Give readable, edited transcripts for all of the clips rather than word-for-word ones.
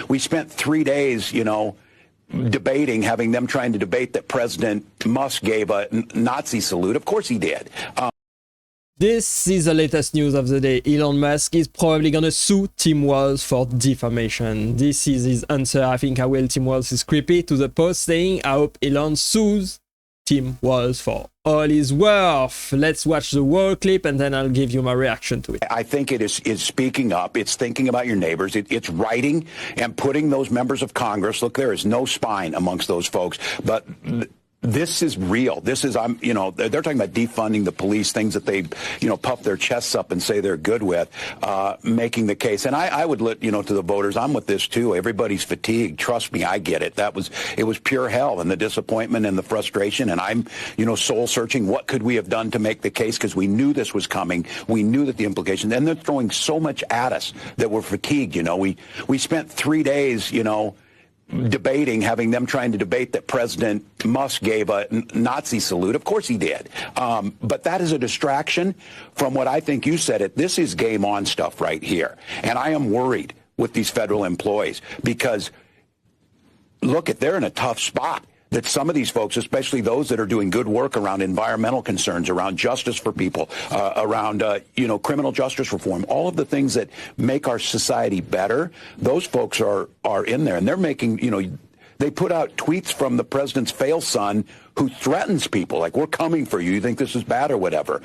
We spent 3 days, debating, having them trying to debate that President Musk gave a Nazi salute. Of course he did. This is the latest news of the day. Elon Musk is probably gonna sue Tim Walz for defamation. This is his answer. I think I will. Tim Walz is creepy to the post saying, I hope Elon sues Tim Walz for all his worth. Let's watch the whole clip and then I'll give you my reaction to it. I think it is speaking up. It's thinking about your neighbors. It's writing and putting those members of Congress. Look, there is no spine amongst those folks, but this is real. This is, they're talking about defunding the police, things that they, puff their chests up and say they're good with, making the case. And I would let, to the voters, I'm with this too. Everybody's fatigued. Trust me, I get it. It was pure hell, and the disappointment and the frustration. And I'm, soul searching. What could we have done to make the case? Because we knew this was coming. We knew that the implications, and they're throwing so much at us that we're fatigued. We spent 3 days, debating, having them trying to debate that President Musk gave a Nazi salute. Of course he did. But that is a distraction from what I think you said it. This is game on stuff right here. And I am worried with these federal employees because, look, they're in a tough spot. That some of these folks, especially those that are doing good work around environmental concerns, around justice for people, around, criminal justice reform, all of the things that make our society better, those folks are in there. And they're making, they put out tweets from the president's fail son who threatens people, like, we're coming for you. You think this is bad or whatever.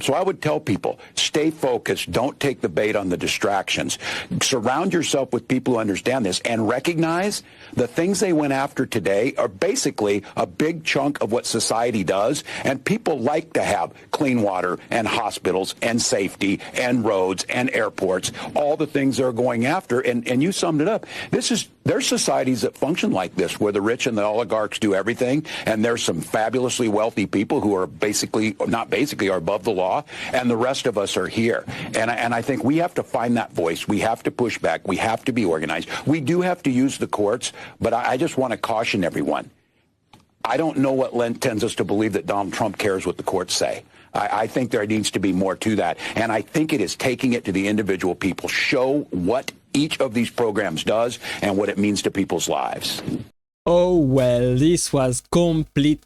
So I would tell people, stay focused. Don't take the bait on the distractions. Surround yourself with people who understand this and recognize the things they went after today are basically a big chunk of what society does. And people like to have clean water and hospitals and safety and roads and airports, all the things they're going after. And you summed it up. There's societies that function like this, where the rich and the oligarchs do everything, and there's some fabulously wealthy people who are are above the law, and the rest of us are here. And I think we have to find that voice. We have to push back. We have to be organized. We do have to use the courts, but I just want to caution everyone. I don't know what tends us to believe that Donald Trump cares what the courts say. I think there needs to be more to that. And I think it is taking it to the individual people. Show what each of these programs does and what it means to people's lives. Oh, well, this was complete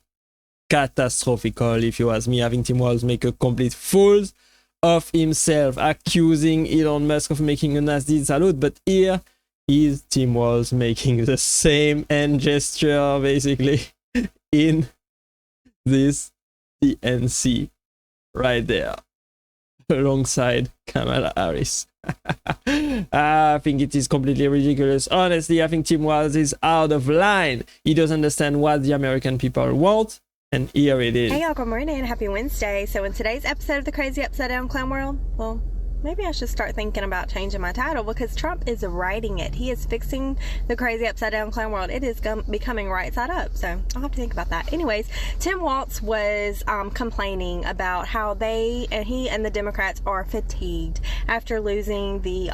catastrophical, if you ask me, having Tim Walz make a complete fool of himself, accusing Elon Musk of making a Nazi salute. But here is Tim Walz making the same hand gesture, basically, in this DNC right there, alongside Kamala Harris. I think it is completely ridiculous. Honestly, I think Tim Walz is out of line. He doesn't understand what the American people want, and here it is. Hey y'all, good morning. Happy Wednesday. So in today's episode of the Crazy Upside Down Clown World, well, maybe I should start thinking about changing my title, because Trump is writing it. He is fixing the crazy upside down clown world. It is becoming right side up. So I'll have to think about that. Anyways, Tim Waltz was complaining about how he and the Democrats are fatigued after losing the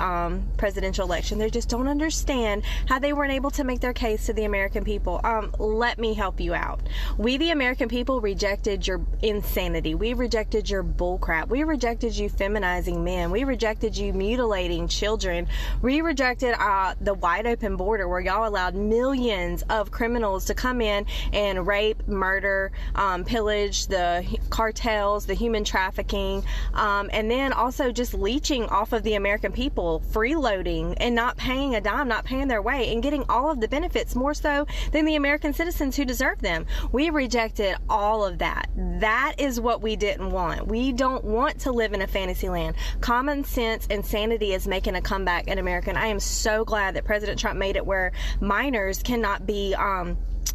presidential election. They just don't understand how they weren't able to make their case to the American people. Let me help you out. We, the American people, rejected your insanity. We rejected your bullcrap. We rejected you feminizing men. We rejected you mutilating children. We rejected the wide open border, where y'all allowed millions of criminals to come in and rape, murder, pillage, the cartels, the human trafficking, and then also just leeching off of the American people, freeloading and not paying a dime, not paying their way, and getting all of the benefits, more so than the American citizens who deserve them. We rejected all of that. That is what we didn't want. We don't want to live in a fantasy land. Common sense and sanity is making a comeback in America, and I am so glad that President Trump made it where minors cannot be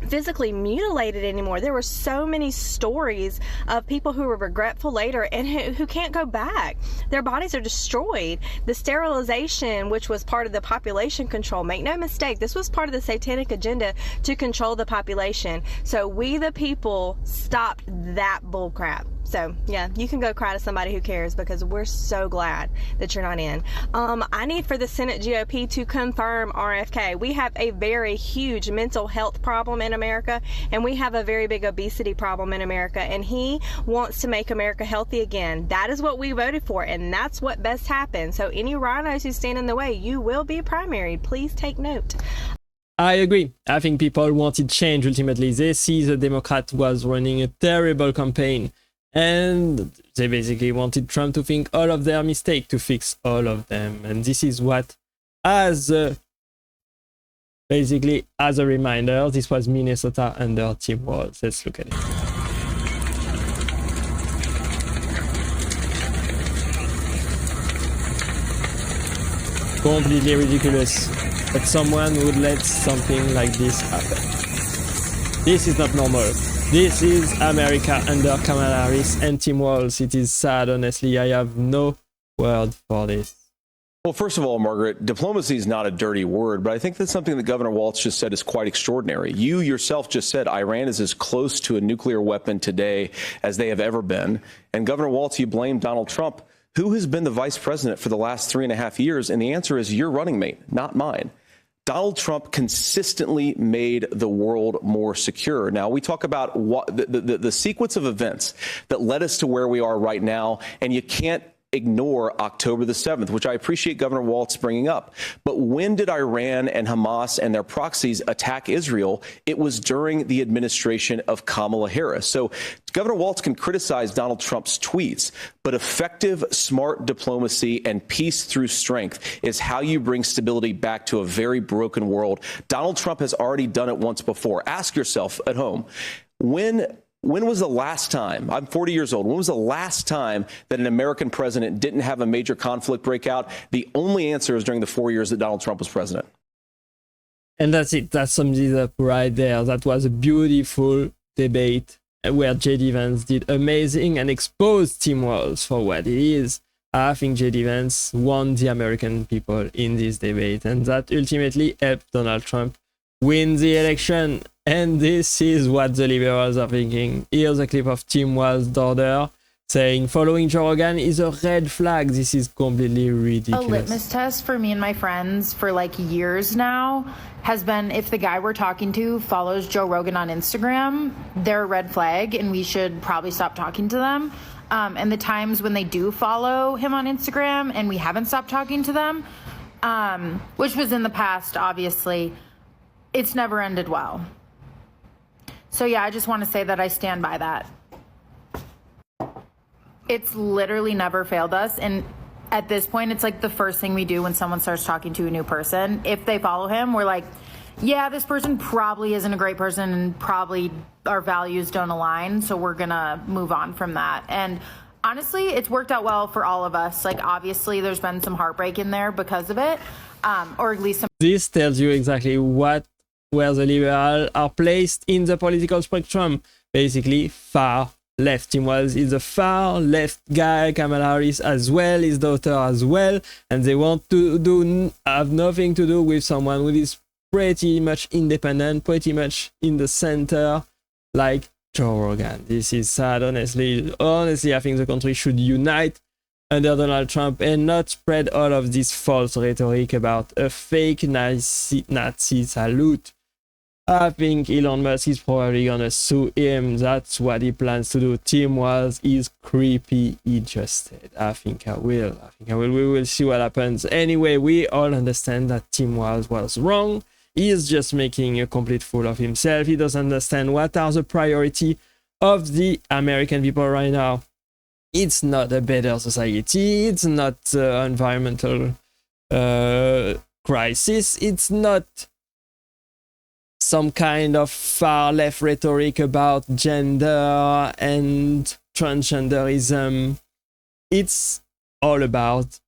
physically mutilated anymore. There were so many stories of people who were regretful later and who can't go back. Their bodies are destroyed. The sterilization, which was part of the population control, make no mistake, this was part of the satanic agenda to control the population. So we, the people, stopped that bullcrap. So, yeah, you can go cry to somebody who cares, because we're so glad that you're not in. I need for the Senate GOP to confirm RFK. We have a very huge mental health problem in America, and we have a very big obesity problem in America, and he wants to make America healthy again. That is what we voted for, and that's what best happened. So any rhinos who stand in the way, you will be primaried. Please take note. I agree. I think people wanted change ultimately. They see the Democrat was running a terrible campaign, and they basically wanted Trump to think all of their mistakes to fix all of them. And this is what, basically as a reminder, this was Minnesota under Tim Walz. Let's look at it. Completely ridiculous that someone would let something like this happen. This is not normal. This is America under Kamala Harris and Tim Walz. It is sad, honestly. I have no word for this. Well, first of all, Margaret, diplomacy is not a dirty word, but I think that something that Governor Waltz just said is quite extraordinary. You yourself just said Iran is as close to a nuclear weapon today as they have ever been. And Governor Waltz, you blame Donald Trump. Who has been the vice president for the last 3.5 years? And the answer is your running mate, not mine. Donald Trump consistently made the world more secure. Now, we talk about what the sequence of events that led us to where we are right now, and you can't ignore October the 7th, which I appreciate Governor Waltz bringing up. But when did Iran and Hamas and their proxies attack Israel? It was during the administration of Kamala Harris. So Governor Waltz can criticize Donald Trump's tweets, but effective, smart diplomacy and peace through strength is how you bring stability back to a very broken world. Donald Trump has already done it once before. Ask yourself at home, when was the last time, I'm 40 years old, when was the last time that an American president didn't have a major conflict break out? The only answer is during the 4 years that Donald Trump was president. And that's it. That sums it up right there. That was a beautiful debate where J.D. Vance did amazing and exposed Tim Walz for what it is. I think J.D. Vance won the American people in this debate, and that ultimately helped Donald Trump win the election. And this is what the liberals are thinking. Here's a clip of Tim Walz's daughter saying following Joe Rogan is a red flag. This is completely ridiculous. A litmus test for me and my friends for like years now has been if the guy we're talking to follows Joe Rogan on Instagram, they're a red flag and we should probably stop talking to them. And the times when they do follow him on Instagram and we haven't stopped talking to them, which was in the past, obviously, it's never ended well. So yeah, I just want to say that I stand by that. It's literally never failed us. And at this point, it's like the first thing we do when someone starts talking to a new person. If they follow him, we're like, yeah, this person probably isn't a great person and probably our values don't align. So we're going to move on from that. And honestly, it's worked out well for all of us. Like, obviously, there's been some heartbreak in there because of it, or at least some. This tells you exactly where the liberals are placed in the political spectrum. Basically, far left. Tim Walz is a far left guy. Kamala Harris as well, his daughter as well, and they want to have nothing to do with someone who is pretty much independent, pretty much in the center, like Joe Rogan. This is sad, honestly. Honestly, I think the country should unite under Donald Trump and not spread all of this false rhetoric about a fake Nazi salute. I think Elon Musk is probably gonna sue him. That's what he plans to do. Tim Walz is creepy. He just said, I think I will. We will see what happens. Anyway, we all understand that Tim Walz was wrong. He is just making a complete fool of himself. He doesn't understand what are the priority of the American people right now. It's not a better society. It's not environmental crisis. It's not some kind of far left rhetoric about gender and transgenderism. It's all about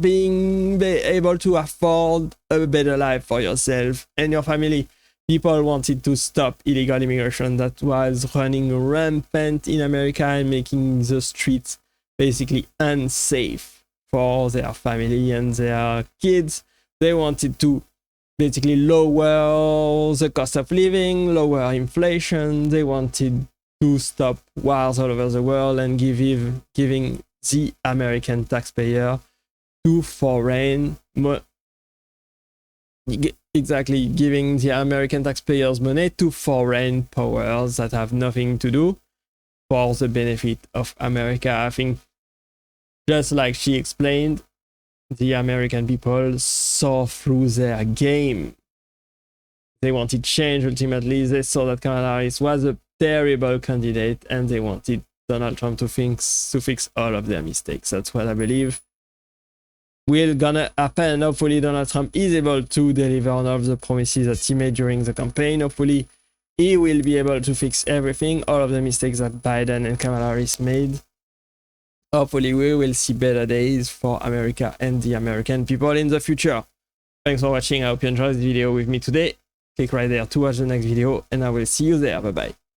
being able to afford a better life for yourself and your family. People wanted to stop illegal immigration that was running rampant in America and making the streets basically unsafe for their family and their kids. They wanted to basically lower the cost of living, lower inflation. They wanted to stop wars all over the world and giving the American taxpayer to foreign exactly giving the American taxpayers money to foreign powers that have nothing to do for the benefit of America. I think, just like she explained, the American people saw through their game. They wanted change ultimately. They saw that Kamala Harris was a terrible candidate and they wanted Donald Trump to fix all of their mistakes. That's what I believe will gonna happen. Hopefully Donald Trump is able to deliver on all of the promises that he made during the campaign. Hopefully he will be able to fix everything, all of the mistakes that Biden and Kamala Harris made. Hopefully we will see better days for America and the American people in the future. Thanks for watching. I hope you enjoyed this video with me today. Click right there to watch the next video and I will see you there. Bye bye.